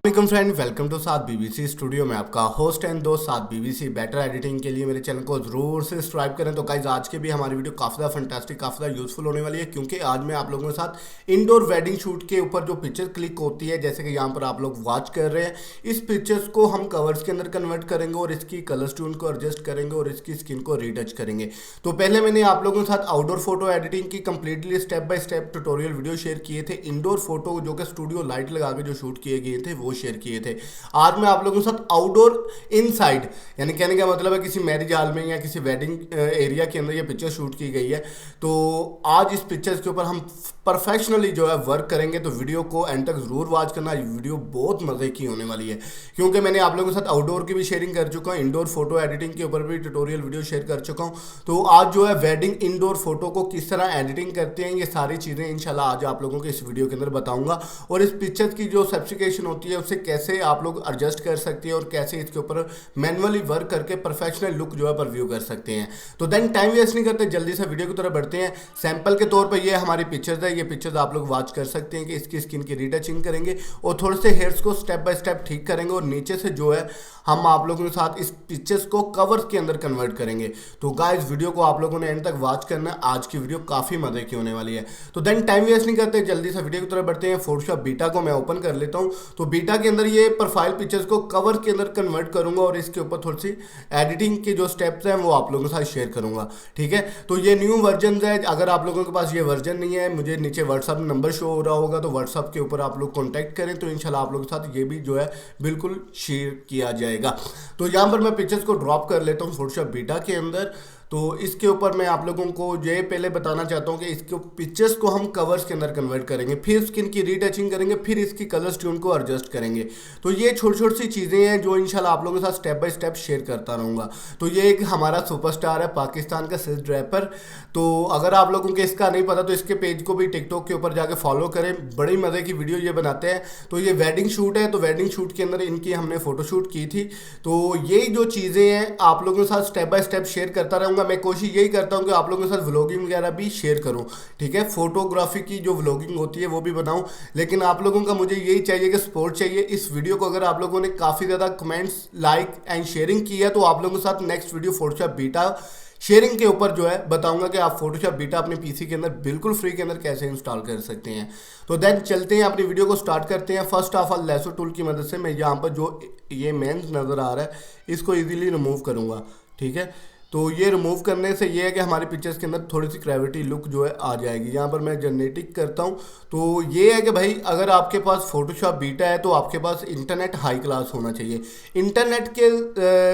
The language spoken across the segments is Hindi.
वेलकम फ्रेंड, वेलकम टू साथ बीबीसी स्टूडियो में आपका होस्ट एंड दोस्त साथ बीबीसी। बेटर एडिटिंग के लिए मेरे चैनल को जरूर से सब्सक्राइब करें। तो गाइज आज के भी हमारी वीडियो काफ़ी ज़्यादा फंटास्टिक, काफ़ी ज़्यादा यूजफुल होने वाली है, क्योंकि आज मैं आप लोगों के साथ इंडोर वेडिंग शूट के ऊपर जो पिक्चर क्लिक होती है, जैसे कि यहाँ पर आप लोग वॉच कर रहे हैं, इस पिक्चर्स को हम कवर्स के अंदर कन्वर्ट करेंगे और इसकी कलर ट्यून को एडजस्ट करेंगे और इसकी स्किन को रीटच करेंगे। तो पहले मैंने आप लोगों के साथ आउटडोर फोटो एडिटिंग की completely step by step tutorial video share किए थे। इंडोर फोटो जो कि स्टूडियो लाइट लगा के जो शूट किए गए थे वो शेयर किए थे। आज मैं आप लोगों के साथ आउटडोर इनसाइड, यानी कहने का मतलब है किसी मैरिज हॉल में या किसी वेडिंग एरिया के अंदर ये पिक्चर शूट की गई है। तो आज इस पिक्चर्स के ऊपर हम परफेक्शनली जो है वर्क करेंगे। तो वीडियो को एंड तक जरूर वॉच करना, वीडियो बहुत मजे की होने वाली है, क्योंकि मैंने आप लोगों के साथ आउटडोर की भी शेयरिंग कर चुका हूँ, इंडोर फोटो एडिटिंग के ऊपर भी ट्यूटोरियल वीडियो शेयर कर चुका हूँ। तो आज जो है वेडिंग इंडोर फोटो को किस तरह एडिटिंग करते हैं, ये सारी चीज़ें इंशाल्लाह आज आप लोगों को इस वीडियो के अंदर बताऊंगा। और इस पिक्चर की जो स्पेसिफिकेशन होती है उससे कैसे आप लोग एडजस्ट कर सकते हैं और कैसे इसके ऊपर मैनुअली वर्क करके प्रोफेशनल लुक जो है परव्यू कर सकते हैं। तो देन टाइम वेस्ट नहीं करते, जल्दी से वीडियो की तरफ बढ़ते हैं। सैंपल के तौर पर ये हमारी पिक्चर्स है, ये पिक्चर्स आप लोग वॉच कर सकते हैं कि इसकी स्किन की रीटचिंग करेंगे और थोड़े से हेयर्स को स्टेप बाय स्टेप ठीक करेंगे और नीचे से जो है हम आप लोगों के साथ इस पिक्चर्स को कवर्स के अंदर कन्वर्ट करेंगे। तो गाइस वीडियो को आप लोगों ने एंड तक वॉच करना है, आज की वीडियो काफ़ी मजे की होने वाली है। तो देन टाइम वेस्ट नहीं करते, जल्दी से वीडियो की तरफ बढ़ते हैं। फोटोशॉप बीटा को मैं ओपन कर लेता हूँ। तो बीटा के अंदर ये प्रोफाइल पिक्चर्स को कवर के अंदर कन्वर्ट करूंगा और इसके ऊपर थोड़ी सी एडिटिंग के जो स्टेप्स हैं वो आप लोगों के साथ शेयर करूंगा, ठीक है। तो ये न्यू वर्जन है, अगर आप लोगों के पास ये वर्जन नहीं है, मुझे नीचे व्हाट्सअप नंबर शो हो रहा होगा, तो व्हाट्सअप के ऊपर आप लोग कॉन्टैक्ट करें, तो इंशाल्लाह आप लोगों के साथ ये भी जो है बिल्कुल शेयर किया जाएगा। तो यहाँ पर मैं पिक्चर्स को ड्रॉप कर लेता हूँ फोटोशॉप बीटा के अंदर। तो इसके ऊपर मैं आप लोगों को ये पहले बताना चाहता हूँ कि इसके पिक्चर्स को हम कवर्स के अंदर कन्वर्ट करेंगे, फिर स्किन की रीटचिंग करेंगे, फिर इसकी कलर ट्यून को एडजस्ट करेंगे। तो ये छोटी छोटी सी चीज़ें हैं जो इंशाल्लाह आप लोगों के साथ स्टेप बाय स्टेप शेयर करता रहूँगा। तो ये एक हमारा सुपरस्टार है पाकिस्तान का सिज रैपर। तो अगर आप लोगों को इसका नहीं पता तो इसके पेज को भी टिकटॉक के ऊपर जाके फॉलो करें, बड़ी मज़े की वीडियो ये बनाते हैं। तो ये वेडिंग शूट है, तो वेडिंग शूट के अंदर इनकी हमने फोटोशूट की थी। तो ये जो चीज़ें हैं आप लोगों के साथ स्टेप बाय स्टेप शेयर करता रहूँगा। मैं कोशिश यही करता हूं कि आप लोगों के साथ व्लॉगिंग वगैरह भी शेयर करूं, ठीक है। फोटोग्राफी की जो व्लॉगिंग होती है वो भी बनाऊं, लेकिन आप लोगों का मुझे यही चाहिए कि सपोर्ट चाहिए। इस वीडियो को अगर आप लोगों ने काफ़ी ज़्यादा कमेंट्स, लाइक एंड शेयरिंग की है, तो आप लोगों के साथ next video Photoshop beta sharing के ऊपर जो है बताऊंगा कि आप फोटोशॉप बीटा अपने पीसी के अंदर बिल्कुल फ्री के अंदर कैसे इंस्टॉल कर सकते हैं। तो देन चलते हैं, अपनी वीडियो को स्टार्ट करते हैं। First of all lasso tool की मदद से मैं यहाँ पर जो ये मेंस नज़र आ रहा है इसको ईजिली रिमूव करूँगा, ठीक है। तो ये रिमूव करने से ये है कि हमारी पिक्चर्स के अंदर थोड़ी सी ग्रेविटी लुक जो है आ जाएगी। यहाँ पर मैं जनरेटिक करता हूँ। तो ये है कि भाई अगर आपके पास फोटोशॉप बीटा है तो आपके पास इंटरनेट हाई क्लास होना चाहिए। इंटरनेट के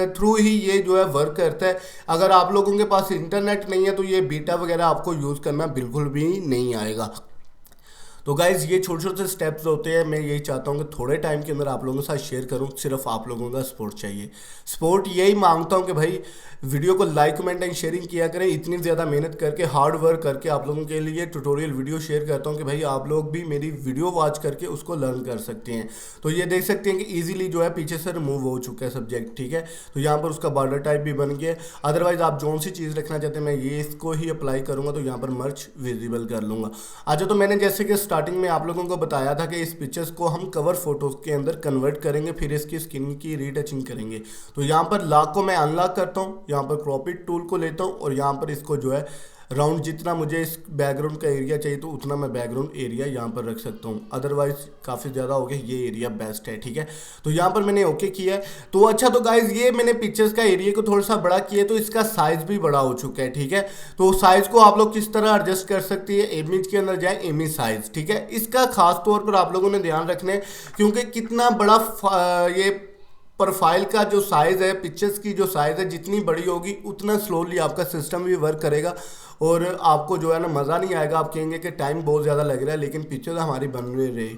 थ्रू ही ये जो है वर्क करता है। अगर आप लोगों के पास इंटरनेट नहीं है तो ये बीटा वगैरह आपको यूज़ करना बिल्कुल भी नहीं आएगा। तो गाइज़ ये छोटे छोटे स्टेप्स होते हैं, मैं यही चाहता हूँ कि थोड़े टाइम के अंदर आप लोगों के साथ शेयर करूँ। सिर्फ आप लोगों का सपोर्ट चाहिए, सपोर्ट यही मांगता हूँ कि भाई वीडियो को लाइक कमेंट एंड शेयरिंग किया करें। इतनी ज़्यादा मेहनत करके, हार्ड वर्क करके आप लोगों के लिए ट्यूटोरियल वीडियो शेयर करता हूँ कि भाई आप लोग भी मेरी वीडियो वॉच करके उसको लर्न कर सकते हैं। तो ये देख सकते हैं कि ईजिली जो है पीछे से रिमूव हो चुका है सब्जेक्ट, ठीक है। तो यहाँ पर उसका बॉर्डर टाइप भी बन गया। अदरवाइज आप जो सी चीज़ रखना चाहते हैं मैं ये इसको ही अप्लाई करूँगा, तो यहाँ पर मर्च विजिबल कर लूँगा। अच्छा, तो मैंने जैसे कि स्टार्टिंग में आप लोगों को बताया था कि इस पिक्चर्स को हम कवर फोटोज के अंदर कन्वर्ट करेंगे, फिर इसकी स्किन की रीटचिंग करेंगे। तो यहाँ पर लॉक को मैं अनलॉक करता हूँ, यहाँ पर क्रॉप इट टूल को लेता हूँ और यहाँ पर इसको जो है राउंड, जितना मुझे इस बैकग्राउंड का एरिया चाहिए तो उतना मैं बैकग्राउंड एरिया यहाँ पर रख सकता हूँ। अदरवाइज काफ़ी ज़्यादा हो गया, ये एरिया बेस्ट है, ठीक है। तो यहाँ पर मैंने ओके किया है। तो अच्छा, तो गाइज ये मैंने पिक्चर्स का एरिया को थोड़ा सा बड़ा किया, तो इसका साइज़ भी बड़ा हो चुका है, ठीक है। तो साइज़ को आप लोग किस तरह एडजस्ट कर सकती है, इमेज के अंदर जाए, इमेज साइज़, ठीक है। इसका खास तौर पर आप लोगों ने ध्यान रखना है, क्योंकि कितना बड़ा ये प्रोफाइल का जो साइज़ है, पिक्चर्स की जो साइज़ है, जितनी बड़ी होगी उतना स्लोली आपका सिस्टम भी वर्क करेगा और आपको जो है ना मज़ा नहीं आएगा। आप कहेंगे कि टाइम बहुत ज़्यादा लग रहा है, लेकिन पिक्चर हमारी बन रही।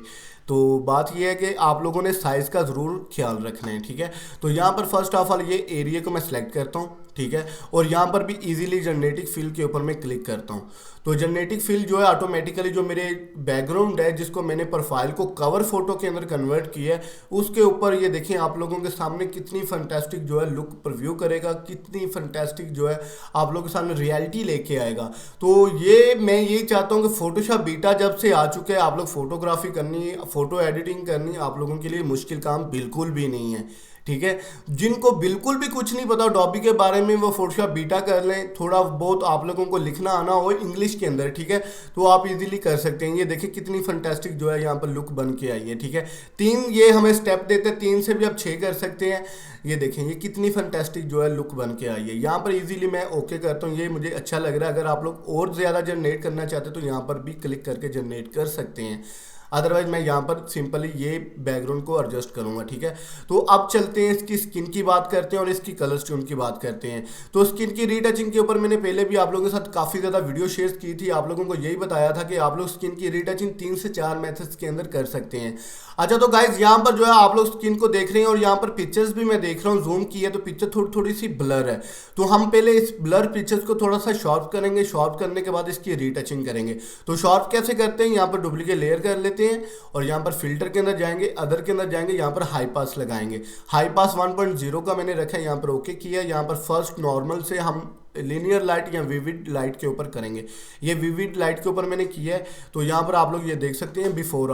तो बात यह है कि आप लोगों ने साइज़ का ज़रूर ख्याल रखना है, ठीक है। तो यहाँ पर फर्स्ट ऑफ ऑल ये एरिया को मैं सिलेक्ट करता हूँ, ठीक है। और यहाँ पर भी इजीली जनरेटिक फिल के ऊपर मैं क्लिक करता हूँ। तो जनरेटिक फिल जो है ऑटोमेटिकली जो मेरे बैकग्राउंड है जिसको मैंने प्रोफाइल को कवर फोटो के अंदर कन्वर्ट किया है उसके ऊपर ये देखें आप लोगों के सामने कितनी फंटेस्टिक जो है लुक प्रीव्यू करेगा, कितनी फंटेस्टिक जो है आप लोगों के सामने रियलिटी लेके आएगा। तो ये मैं यही चाहता हूँ कि फोटोशॉप बीटा जब से आ चुके हैं, आप लोग फोटोग्राफी करनी, फोटो एडिटिंग करनी आप लोगों के लिए मुश्किल काम बिल्कुल भी नहीं है, ठीक है। जिनको बिल्कुल भी कुछ नहीं पता अडोबी के बारे में वो फोटोशॉप बीटा कर लें, थोड़ा बहुत आप लोगों को लिखना आना हो इंग्लिश के अंदर, ठीक है, तो आप इजीली कर सकते हैं। ये देखिए कितनी फंटास्टिक जो है यहाँ पर लुक बन के आई है, ठीक है। 3 ये हमें स्टेप देते हैं, 3 से भी आप 6 कर सकते हैं। ये देखें ये कितनी फंटास्टिक जो है लुक बन के आई है। यहाँ पर इजीली मैं ओके करता हूँ, ये मुझे अच्छा लग रहा है। अगर आप लोग और ज़्यादा जनरेट करना चाहते हैं तो यहाँ पर भी क्लिक करके जनरेट कर सकते हैं, अदरवाइज मैं यहाँ पर सिंपली ये बैकग्राउंड को एडजस्ट करूँगा, ठीक है। तो अब चलते हैं इसकी स्किन की बात करते हैं और इसकी कलर स्टोन की बात करते हैं। तो स्किन की रीटचिंग के ऊपर मैंने पहले भी आप लोगों के साथ काफ़ी ज़्यादा वीडियो शेयर की थी, आप लोगों को यही बताया था कि आप लोग स्किन की रीटचिंग 3 से 4 मेथड्स के अंदर कर सकते हैं। अच्छा तो गाइज यहाँ पर जो है आप लोग स्किन को देख रहे हैं और यहाँ पर पिक्चर्स भी मैं देख रहा हूँ, जूम की है तो पिक्चर थोड़ी सी ब्लर है। तो हम पहले इस ब्लर पिक्चर्स को थोड़ा सा शॉर्प करेंगे, शॉर्प करने के बाद इसकी रीटचिंग करेंगे। तो शॉर्प कैसे करते हैं, यहाँ पर डुप्लीकेट लेयर कर लेते हैं और यहाँ पर फिल्टर के अंदर जाएंगे, अदर के अंदर जाएंगे, यहाँ पर हाई पास लगाएंगे। हाई पास 1.0 का मैंने रखा है, यहाँ पर ओके किया। यहाँ पर फर्स्ट नॉर्मल से हम लीनियर लाइट या विविड लाइट के ऊपर करेंगे। ये विविड लाइट के ऊपर मैंने किया है। तो यहाँ पर आप लोग ये देख सकते हैं बिफोर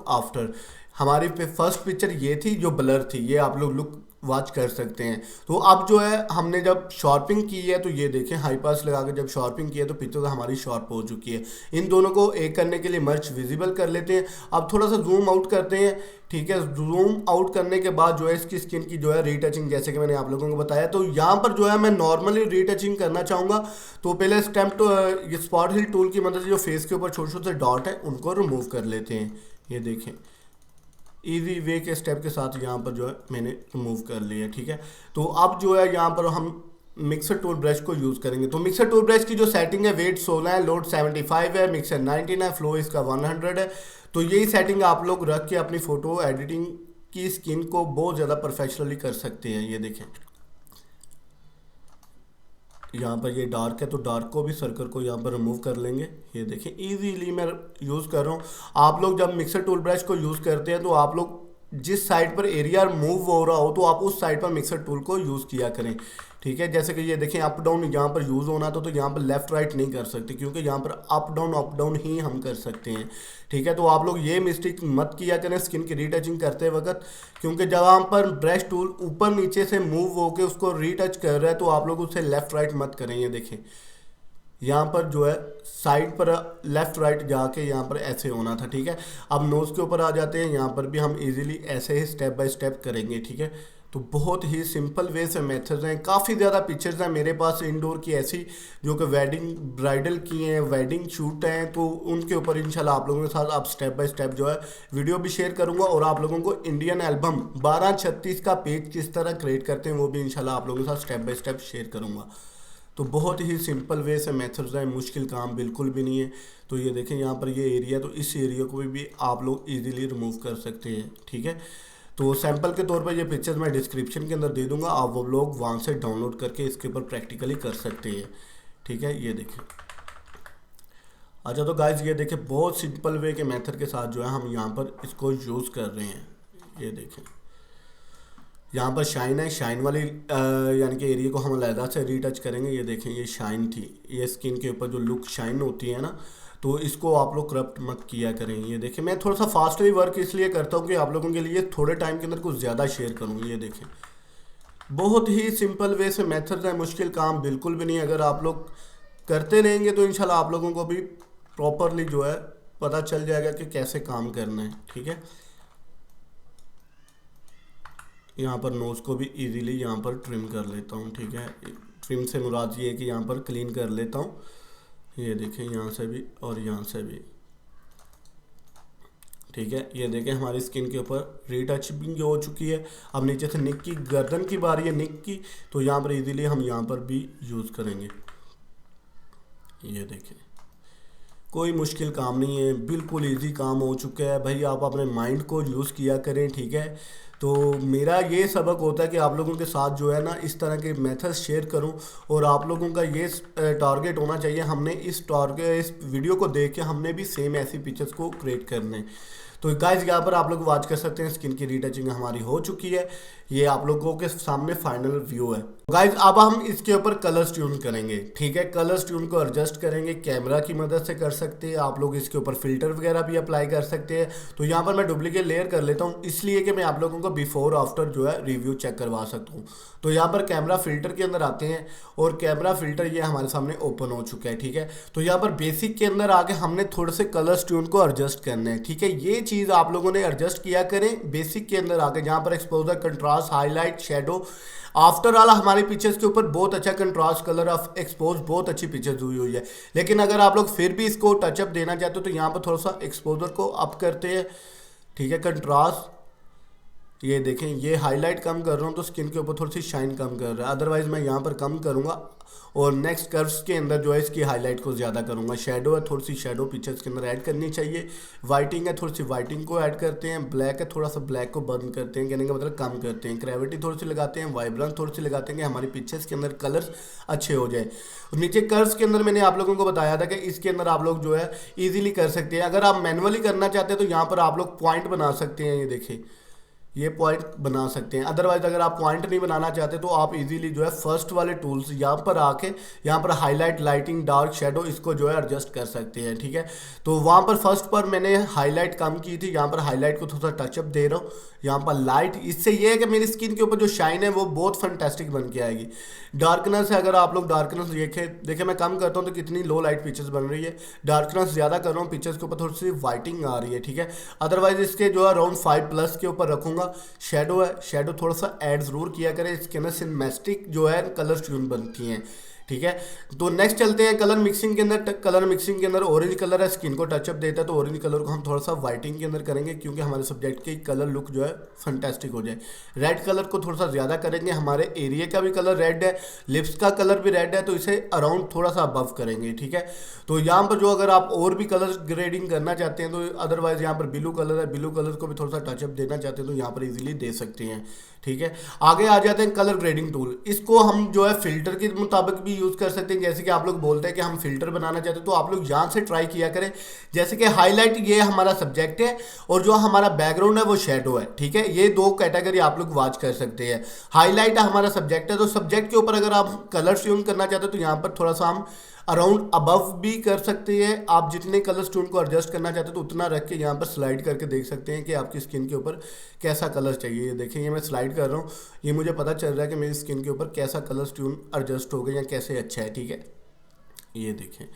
आफ्टर हमारी फर्स्ट पिक्चर ये थी जो ब्लर थी, ये आप लोग लुक वॉच कर सकते हैं। तो अब जो है हमने जब शॉर्पिंग की है तो ये देखें हाई पास लगा के जब शॉर्पिंग की है तो पिक्चर हमारी शॉर्प हो चुकी है। इन दोनों को एक करने के लिए मर्ज विजिबल कर लेते हैं। अब थोड़ा सा जूम आउट करते हैं, ठीक है। जूम आउट करने के बाद जो है इसकी स्किन की जो है रीटचिंग जैसे कि मैंने आप लोगों को बताया, तो यहाँ पर जो है मैं नॉर्मली रीटचिंग करना चाहूँगा। तो पहले ये स्पॉट हिल टूल की मदद से जो फेस के ऊपर छोटे छोटे डॉट है उनको रिमूव कर लेते हैं। ये देखें इजी वे के स्टेप के साथ यहाँ पर जो है मैंने रिमूव कर लिया, ठीक है। तो अब जो है यहाँ पर हम मिक्सर टूल ब्रश को यूज़ करेंगे। तो मिक्सर टूल ब्रश की जो सेटिंग है, वेट 16 है, लोड 75 है, मिक्सर 19 है, फ्लो इसका 100 है। तो यही सेटिंग आप लोग रख के अपनी फ़ोटो एडिटिंग की स्किन को बहुत ज़्यादा प्रोफेशनली कर सकते हैं। ये देखें यहाँ पर ये डार्क है तो डार्क को भी सर्कल को यहाँ पर रिमूव कर लेंगे। ये देखें इजीली मैं यूज़ कर रहा हूँ। आप लोग जब मिक्सर टूल ब्रश को यूज़ करते हैं तो आप लोग जिस साइड पर एरिया मूव हो रहा हो तो आप उस साइड पर मिक्सर टूल को यूज़ किया करें, ठीक है। जैसे कि ये देखें अप डाउन यहाँ पर यूज़ होना तो यहाँ पर लेफ़्ट राइट नहीं कर सकते, क्योंकि यहाँ पर अप डाउन ही हम कर सकते हैं, ठीक है। तो आप लोग ये मिस्टेक मत किया करें स्किन की रीटचिंग करते वक्त, क्योंकि जब हम पर ब्रश टूल ऊपर नीचे से मूव होकर उसको रीटच कर रहा है तो आप लोग उससे लेफ़्ट राइट मत करें। ये देखें यहाँ पर जो है साइड पर लेफ़्ट राइट जाके यहाँ पर ऐसे होना था, ठीक है। अब नोज़ के ऊपर आ जाते हैं, यहाँ पर भी हम इजीली ऐसे ही स्टेप बाय स्टेप करेंगे, ठीक है। तो बहुत ही सिंपल वे से मेथड्स हैं। काफ़ी ज़्यादा पिक्चर्स हैं मेरे पास इंडोर की ऐसी जो कि वेडिंग ब्राइडल की हैं, वेडिंग शूट हैं, तो उनके ऊपर इंशाल्लाह आप लोगों के साथ आप स्टेप बाय स्टेप जो है वीडियो भी शेयर करूंगा और आप लोगों को इंडियन एल्बम 1236 का पेज किस तरह क्रिएट करते हैं वो भी इंशाल्लाह आप लोगों के साथ स्टेप बाय स्टेप शेयर करूँगा। तो बहुत ही सिंपल वे से मेथड्स हैं, मुश्किल काम बिल्कुल भी नहीं है। तो ये देखें यहाँ पर ये एरिया, तो इस एरिया को भी आप लोग इजीली रिमूव कर सकते हैं, ठीक है। तो सैंपल के तौर पर ये पिक्चर्स मैं डिस्क्रिप्शन के अंदर दे दूंगा, आप वो लोग वहाँ से डाउनलोड करके इसके ऊपर प्रैक्टिकली कर सकते हैं, ठीक है। ये देखें अच्छा तो गाइज ये देखें बहुत सिंपल वे के मेथड के साथ जो है हम यहाँ पर इसको यूज़ कर रहे हैं। ये देखें यहाँ पर शाइन है, शाइन वाली यानी कि एरिया को हम अलग से रीटच करेंगे। ये देखें ये शाइन थी, ये स्किन के ऊपर जो लुक शाइन होती है ना, तो इसको आप लोग करप्ट मत किया करें। ये देखें मैं थोड़ा सा फास्टली वर्क इसलिए करता हूँ कि आप लोगों के लिए थोड़े टाइम के अंदर कुछ ज़्यादा शेयर करूँ। ये देखें बहुत ही सिंपल वे से मेथड्स हैं, मुश्किल काम बिल्कुल भी नहीं। अगर आप लोग करते रहेंगे तो इंशाल्लाह आप लोगों को भी प्रॉपरली जो है पता चल जाएगा कि कैसे काम करना है, ठीक है। यहाँ पर नोज़ को भी इजीली यहाँ पर ट्रिम कर लेता हूँ, ठीक है। ट्रिम से मुराद ये है कि यहाँ पर क्लीन कर लेता हूँ। ये देखें यहाँ से भी और यहाँ से भी, ठीक है। ये देखें हमारी स्किन के ऊपर रीटचिंग हो चुकी है। अब नीचे से निक की गर्दन की बारी है, निक की, तो यहाँ पर इजीली हम यहाँ पर भी यूज़ करेंगे। ये देखें कोई मुश्किल काम नहीं है, बिल्कुल इजी काम हो चुका है भाई। आप अपने माइंड को यूज़ किया करें, ठीक है। तो मेरा ये सबक होता है कि आप लोगों के साथ जो है ना इस तरह के मेथड्स शेयर करूं और आप लोगों का ये टारगेट होना चाहिए, हमने इस वीडियो को देख के हमने भी सेम ऐसी पिक्चर्स को क्रिएट करने हैं। तो गाइस यहाँ पर आप लोग वॉच कर सकते हैं, स्किन की रीटचिंग हमारी हो चुकी है। ये आप लोगों के सामने फाइनल व्यू है। गाइज अब हम इसके ऊपर कलर्स ट्यून करेंगे, ठीक है। कलर्स ट्यून को एडजस्ट करेंगे, कैमरा की मदद से कर सकते हैं आप लोग। इसके ऊपर फिल्टर वगैरह भी अप्लाई कर सकते हैं। तो यहाँ पर मैं डुप्लीकेट लेयर कर लेता हूँ, इसलिए कि मैं आप लोगों को बिफोर आफ्टर जो है रिव्यू चेक करवा सकता हूँ। तो यहाँ पर कैमरा फिल्टर के अंदर आते हैं और कैमरा फिल्टर ये हमारे सामने ओपन हो चुका है, ठीक है। तो यहाँ पर बेसिक के अंदर आके हमने थोड़े से कलर्स ट्यून को एडजस्ट करना है, ठीक है। ये चीज़ आप लोगों ने एडजस्ट किया करें बेसिक के अंदर आके, जहाँ पर exposure, contrast, highlight, shadow. After all हमारी पिक्चर्स के ऊपर बहुत अच्छा कंट्रास्ट, कलर ऑफ एक्सपोज, बहुत अच्छी पिक्चर्स हुई है। लेकिन अगर आप लोग फिर भी इसको टचअप देना चाहते हो तो यहाँ पर थोड़ा सा एक्सपोजर को अप करते हैं, ठीक है। कंट्रास्ट ये देखें, ये हाईलाइट कम कर रहा हूँ तो स्किन के ऊपर थोड़ी सी शाइन कम कर रहा है, अदरवाइज मैं यहाँ पर कम करूँगा। और नेक्स्ट कर्व्स के अंदर जो है इसकी हाईलाइट को ज़्यादा करूँगा। शेडो है, थोड़ी सी शेडो पिक्चर्स के अंदर ऐड करनी चाहिए। वाइटिंग है, थोड़ी सी वाइटिंग को ऐड करते हैं। ब्लैक है, थोड़ा सा ब्लैक को बंद करते हैं, कहने का मतलब कम करते हैं। ग्रेविटी थोड़ी सी लगाते हैं, वाइब्रेंस थोड़ी सी लगाते हैं कि हमारी पिक्चर्स के अंदर कलर्स अच्छे हो जाए। नीचे कर्व्स के अंदर मैंने आप लोगों को बताया था कि इसके अंदर आप लोग जो है ईजिली कर सकते हैं। अगर आप मैनुअली करना चाहते हैं तो यहाँ पर आप लोग पॉइंट बना सकते हैं, ये देखिए ये पॉइंट बना सकते हैं। अदरवाइज अगर आप पॉइंट नहीं बनाना चाहते तो आप इजीली जो है फर्स्ट वाले टूल्स यहाँ पर आके यहाँ पर हाईलाइट, लाइटिंग, डार्क, शेडो इसको जो है एडजस्ट कर सकते हैं, ठीक है। तो वहाँ पर फर्स्ट पर मैंने हाईलाइट कम की थी, यहाँ पर हाईलाइट को थोड़ा सा टचअप दे रहा हूँ। यहाँ पर लाइट, इससे ये है कि मेरी स्किन के ऊपर जो शाइन है वो बहुत फंटेस्टिक बन के आएगी। डार्कनेस है, अगर आप लोग डार्कनेस देखें मैं कम करता हूँ तो कितनी लो लाइट पिक्चर्स बन रही है। डार्कनेस ज़्यादा कर रहा हूँ, पिक्चर्स के ऊपर थोड़ी सी वाइटिंग आ रही है, ठीक है। अदरवाइज इसके जो है अराउंड 5+ के ऊपर रखूँगा। शेडो है, शेडो थोड़ा सा ऐड ज़रूर किया करें, इसके अंदर सिनेमैटिक जो है कलर ट्यून बनती हैं, ठीक है। तो नेक्स्ट चलते हैं कलर मिक्सिंग के अंदर। कलर मिक्सिंग के अंदर ऑरेंज कलर है, स्किन को टचअप देता है, तो ऑरेंज कलर को हम थोड़ा सा वाइटिंग के अंदर करेंगे क्योंकि हमारे सब्जेक्ट की कलर लुक जो है फंटेस्टिक हो जाए। रेड कलर को थोड़ा सा ज़्यादा करेंगे, हमारे एरिया का भी कलर रेड है, लिप्स का कलर भी रेड है, तो इसे अराउंड थोड़ा सा अबव करेंगे, ठीक है। तो यहाँ पर जो अगर आप और भी कलर ग्रेडिंग करना चाहते हैं तो अदरवाइज यहाँ पर ब्लू कलर है, ब्लू कलर को भी थोड़ा सा टचअप देना चाहते हैं तो यहाँ पर इजीली दे सकते हैं, ठीक है। आगे आ जाते हैं कलर ग्रेडिंग टूल। इसको हम जो है फिल्टर के मुताबिक भी यूज़ कर सकते हैं। जैसे कि आप लोग बोलते हैं कि हम फिल्टर बनाना चाहते हैं तो आप लोग यहाँ से ट्राई किया करें। जैसे कि हाईलाइट ये हमारा सब्जेक्ट है और जो हमारा बैकग्राउंड है वो शेडो है, ठीक है। ये दो कैटेगरी आप लोग वॉच कर सकते हैं। हाईलाइट हमारा सब्जेक्ट है, तो सब्जेक्ट के ऊपर अगर आप कलर ट्यून करना चाहते हैं तो यहाँ पर थोड़ा सा हम अराउंड अबव भी कर सकते हैं। आप जितने कलर टोन को एडजस्ट करना चाहते हैं तो उतना रख के यहाँ पर स्लाइड करके देख सकते हैं कि आपकी स्किन के ऊपर कैसा कलर चाहिए। ये देखें, ये मैं स्लाइड कर रहा हूँ, ये मुझे पता चल रहा है कि मेरी स्किन के ऊपर कैसा कलर ट्यून एडजस्ट हो गया या कैसे अच्छा है, ठीक है। ये देखें,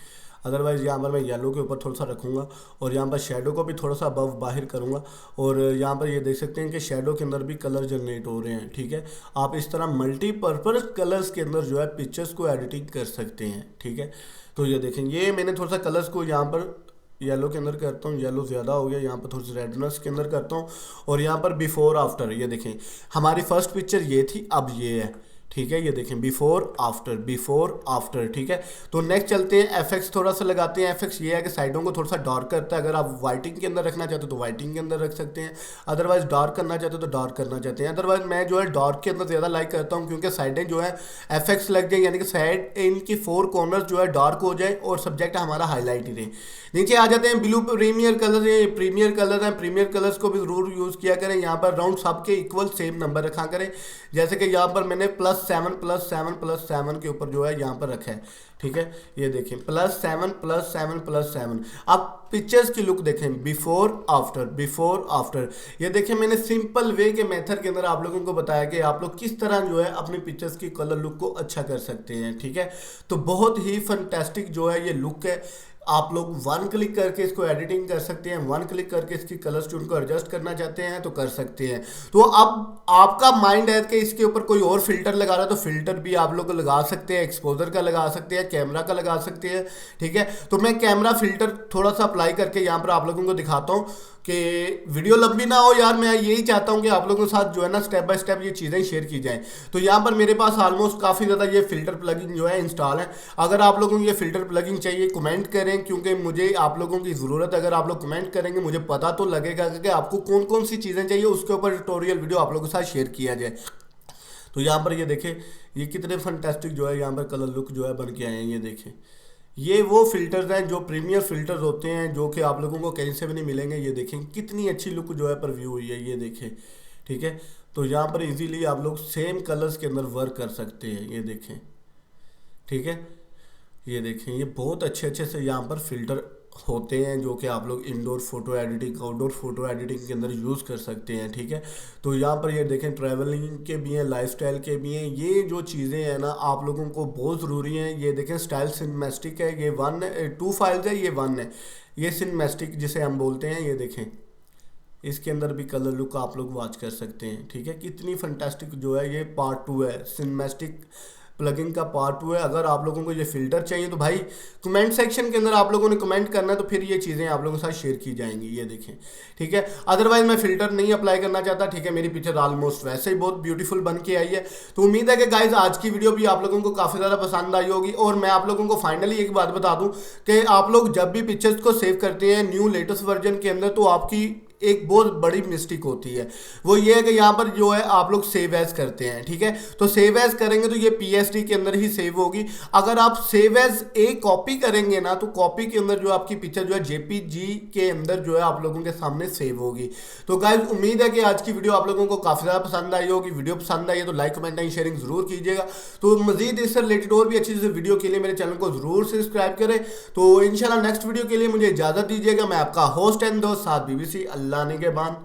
अदरवाइज़ यहाँ पर मैं येलो के ऊपर थोड़ा सा रखूँगा और यहाँ पर शेडो को भी थोड़ा सा अबव बाहर करूँगा और यहाँ पर ये देख सकते हैं कि शेडो के अंदर भी कलर जनरेट हो रहे हैं, ठीक है। आप इस तरह मल्टीपर्पज़ कलर्स के अंदर जो है पिक्चर्स को एडिटिंग कर सकते हैं, ठीक है। तो ये देखें, ये मैंने थोड़ा सा कलर्स को यहाँ पर येलो के अंदर करता हूँ, येलो ज़्यादा हो गया, यहाँ पर थोड़ी सी रेडनेस के अंदर करता हूँ और यहाँ पर बिफोर आफ्टर। ये देखें, हमारी फर्स्ट पिक्चर ये थी, अब ये है, ठीक है। ये देखें बिफोर आफ्टर, ठीक है। तो नेक्स्ट चलते हैं, एफएक्स थोड़ा सा लगाते हैं। एफएक्स ये है कि साइडों को थोड़ा सा डार्क करता है। अगर आप वाइटिंग के अंदर रखना चाहते हो तो वाइटिंग के अंदर रख सकते हैं, अदरवाइज डार्क करना चाहते हो तो डार्क करना चाहते हैं। अदरवाइज मैं जो है डार्क के अंदर ज़्यादा लाइक करता हूँ क्योंकि साइडें जो है एफएक्स लग जाए, यानी कि साइड इनकी 4 कॉर्नर जो है डार्क हो जाए और सब्जेक्ट हमारा हाईलाइट ही रहे। नीचे आ जाते हैं ब्लू प्रीमियर कलर। ये प्रीमियर कलर है, प्रीमियर कलर्स को भी ज़रूर यूज़ किया करें। यहाँ पर राउंड सबके इक्वल सेम नंबर रखा करें, जैसे कि यहाँ पर मैंने +7+7+7 के ऊपर जो है यहाँ पर रखा है, ठीक है। ये देखें +7+7+7। अब पिक्चर्स की लुक देखें बिफोर आफ्टर। ये देखें, मैंने सिंपल वे के मेथड के अंदर आप लोगों को बताया कि आप लोग किस तरह जो है अपनी पिक्चर्स की कलर लुक को अच्छा कर सकते हैं, ठीक है। तो बहुत ही फंटेस्टिक जो है ये लुक है। आप लोग 1 क्लिक करके इसको एडिटिंग कर सकते हैं, 1 क्लिक करके इसकी कलर ट्यून को एडजस्ट करना चाहते हैं तो कर सकते हैं। तो अब आपका माइंड है कि इसके ऊपर कोई और फिल्टर लगा रहा है तो फिल्टर भी आप लोग लगा सकते हैं, एक्सपोजर का लगा सकते हैं, कैमरा का लगा सकते हैं, ठीक है। तो मैं कैमरा फिल्टर थोड़ा सा अप्लाई करके यहाँ पर आप लोगों को दिखाता हूँ कि वीडियो लंबी ना हो यार। मैं यही चाहता हूँ कि आप लोगों के साथ जो है ना स्टेप बाय स्टेप ये चीज़ें शेयर की जाएं। तो यहाँ पर मेरे पास ऑलमोस्ट काफ़ी ज़्यादा ये फ़िल्टर प्लगइन जो है इंस्टॉल है। अगर आप लोगों को ये फ़िल्टर प्लगइन चाहिए कमेंट करें, क्योंकि मुझे आप लोगों की ज़रूरत है। अगर आप लोग कमेंट करेंगे मुझे पता तो लगेगा कि आपको कौन कौन सी चीज़ें चाहिए, उसके ऊपर ट्यूटोरियल वीडियो आप लोगों के साथ शेयर किया जाए। तो यहाँ पर ये देखें, ये कितने फंटेस्टिक जो है यहाँ पर कलर लुक जो है बन के आए हैं। ये देखें, ये वो फिल्टर्स हैं जो प्रीमियर फिल्टर्स होते हैं, जो कि आप लोगों को कहीं से भी नहीं मिलेंगे। ये देखें कितनी अच्छी लुक जो है पर व्यू हुई है, ये देखें, ठीक है। तो यहाँ पर इजीली आप लोग सेम कलर्स के अंदर वर्क कर सकते हैं, ये देखें, ठीक है। ये देखें, ये बहुत अच्छे अच्छे से यहाँ पर फिल्टर होते हैं जो कि आप लोग indoor photo editing, outdoor photo editing के अंदर यूज़ कर सकते हैं, ठीक है। तो यहाँ पर ये देखें, ट्रैवलिंग के भी हैं, लाइफस्टाइल के भी हैं। ये जो चीज़ें हैं ना आप लोगों को बहुत ज़रूरी हैं। ये देखें, स्टाइल सिनेमैटिक है, ये 2 फाइल्स है, ये 1 है। ये सिनेमैटिक जिसे हम बोलते हैं, ये देखें, इसके अंदर भी कलर लुक आप लोग वॉच कर सकते हैं, ठीक है। कितनी फंटास्टिक जो है, ये पार्ट 2 है, सिनेमैटिक प्लगइन का पार्ट 2 है। अगर आप लोगों को ये फिल्टर चाहिए तो भाई कमेंट सेक्शन के अंदर आप लोगों ने कमेंट करना है, तो फिर ये चीज़ें आप लोगों के साथ शेयर की जाएंगी, ये देखें, ठीक है। अदरवाइज मैं फिल्टर नहीं अप्लाई करना चाहता, ठीक है। मेरी पिक्चर ऑलमोस्ट वैसे ही बहुत ब्यूटीफुल बन के आई है। तो उम्मीद है कि गाइज आज की वीडियो भी आप लोगों को काफ़ी ज़्यादा पसंद आई होगी। और मैं आप लोगों को फाइनली एक बात बता दूँ कि आप लोग जब भी पिक्चर्स को सेव करते हैं न्यू लेटेस्ट वर्जन के अंदर, तो आपकी एक बहुत बड़ी मिस्टेक होती है। वो ये है कि यहाँ पर जो है आप लोग सेव एज करते हैं, ठीक है। तो सेव एज करेंगे तो ये पीएसडी के अंदर ही सेव होगी। अगर आप सेव एज ए कॉपी करेंगे ना, तो कॉपी के अंदर जो आपकी पिक्चर जो है जेपीजी के अंदर जो है आप लोगों के सामने सेव होगी। तो गाइस उम्मीद है कि आज की वीडियो आप लोगों को काफ़ी ज़्यादा पसंद आई होगी। वीडियो पसंद आई है तो लाइक, कमेंट एंड शेयरिंग जरूर कीजिएगा। तो मजीद इससे रिलेटेड और भी अच्छी अच्छी वीडियो के लिए मेरे चैनल को जरूर सब्सक्राइब करें। तो इंशाल्लाह नेक्स्ट वीडियो के लिए मुझे इजाज़त दीजिएगा। मैं आपका होस्ट एंड दोस्त साद बीबीसी, अल्लाह निगहबान।